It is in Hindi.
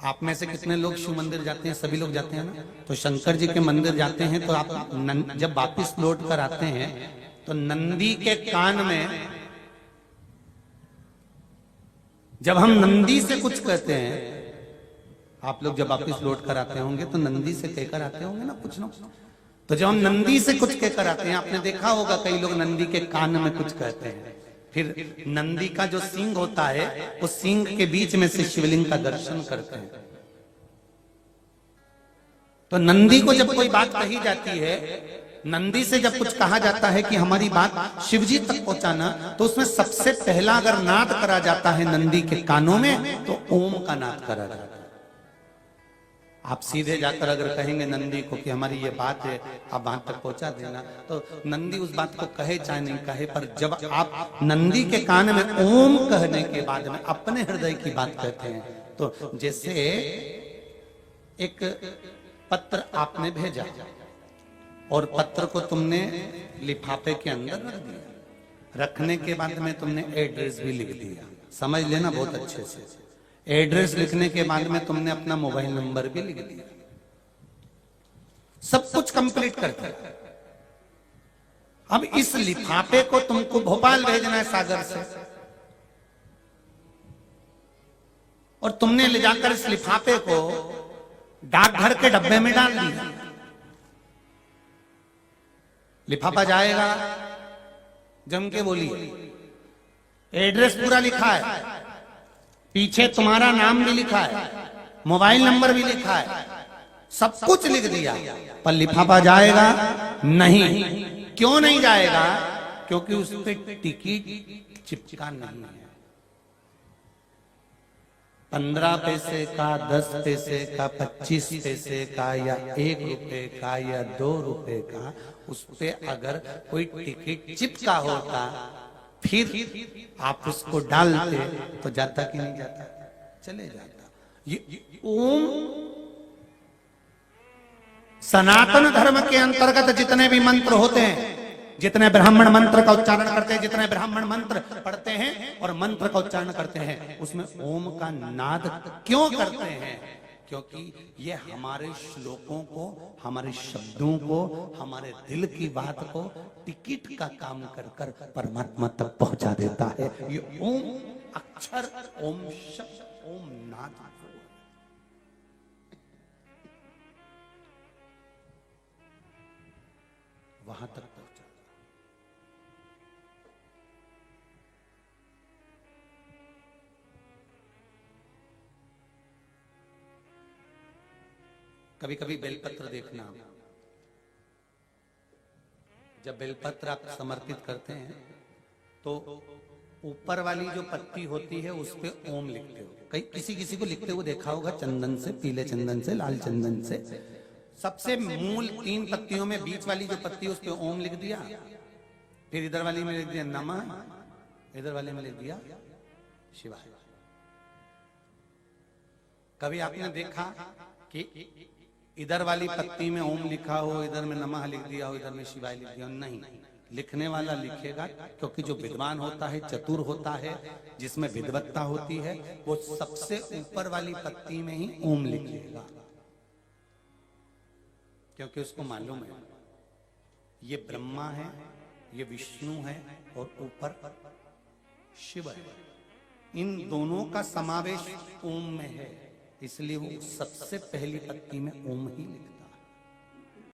आप में से कितने लोग शिव मंदिर जाते हैं? सभी लोग जाते हैं ना। तो शंकर जी के मंदिर जाते हैं तो आप जब वापिस लौट कर आते हैं तो नंदी के कान में, जब हम नंदी से कुछ कहते हैं, आप लोग जब वापिस लौट कर आते होंगे तो नंदी से कहकर आते होंगे ना कुछ ना। तो जब हम नंदी से कुछ कहकर आते हैं, आपने देखा होगा कई लोग नंदी के कान में कुछ कहते हैं, फिर नंदी का जो सींग होता है उस सींग के बीच में से शिवलिंग का दर्शन करते हैं। तो नंदी को जब कोई बात कही जाती है, नंदी से जब कुछ कहा जाता है कि हमारी बात शिवजी तक पहुंचाना, तो उसमें सबसे पहला अगर नाद करा जाता है नंदी के कानों में तो ओम का नाद करा जाता है। आप सीधे जाकर अगर कहेंगे नंदी को कि हमारी ये बात है, आप वहां तक पहुंचा देना, तो नंदी उस बात को कहे चाहे नहीं कहे, पर जब आप नंदी के कान में ओम कहने के बाद में अपने हृदय की बात कहते हैं, तो जैसे एक पत्र आपने भेजा और पत्र को तुमने लिफाफे के अंदर रख दिया, रखने के बाद में तुमने एड्रेस भी लिख दिया, समझ लेना बहुत अच्छे से। एड्रेस लिखने के बाद में तुमने अपना मोबाइल नंबर भी लिख दिया, सब कुछ कंप्लीट कर दिया। अब इस लिफाफे को तुमको भोपाल भेजना है सागर से, और तुमने ले जाकर इस लिफाफे को डाकघर के डब्बे में डाल दिया। लिफाफा जाएगा, जम के बोलिए, एड्रेस पूरा लिखा है, पीछे तुम्हारा नाम भी लिखा है, मोबाइल नंबर भी लिखा है, सब कुछ लिख दिया, पर लिफाफा जाएगा नहीं। क्यों नहीं जाएगा? क्योंकि उस पर टिकट चिपका नहीं है। 15 पैसे का, 10 पैसे का, 25 पैसे का, या 1 रुपए का, या 2 रुपए का, उस पे अगर कोई टिकट चिपका होता फिर आप उसको डालते तो जाता कि नहीं जाता? चले जाता। ये ओम सनातन धर्म के अंतर्गत जितने भी मंत्र होते हैं, जितने ब्राह्मण मंत्र का उच्चारण करते हैं, जितने ब्राह्मण मंत्र पढ़ते हैं और मंत्र का उच्चारण करते हैं, उसमें ओम का नाद क्यों करते हैं? क्योंकि ये हमारे श्लोकों को, हमारे शब्दों को, हमारे दिल की बात को टिकट का काम कर कर परमात्मा तक पहुंचा देता है। ये ओम अक्षर, ओम शब्द, ओम नाद वहां तक पहुंचा। कभी कभी बेलपत्र देखना, जब बेलपत्र आप समर्पित करते हैं तो ऊपर वाली जो पत्ती होती है उस पे ओम लिखते हो। कई किसी किसी को लिखते हुए देखा होगा, चंदन से, पीले चंदन से, लाल चंदन से। सबसे मूल 3 पत्तियों में बीच वाली जो पत्ती उस पे ओम लिख दिया, फिर इधर वाली में लिख दिया नमः, इधर वाले में लिख दिया शिवाय। कभी आपने देखा कि इधर वाली पत्ती में ओम लिखा हो, इधर में नमः लिख दिया हो, इधर में शिवाय लिख दिया हो? नहीं, लिखने वाला लिखेगा, क्योंकि जो विद्वान होता है, चतुर होता है, जिसमें विद्वत्ता होती है, वो सबसे ऊपर वाली पत्ती में ही ओम लिखेगा, क्योंकि उसको मालूम है ये ब्रह्मा है, ये विष्णु है और ऊपर शिव है, इन दोनों का समावेश ओम में है, इसलिए वो सबसे पहली पत्ती में ओम ही लिखता है।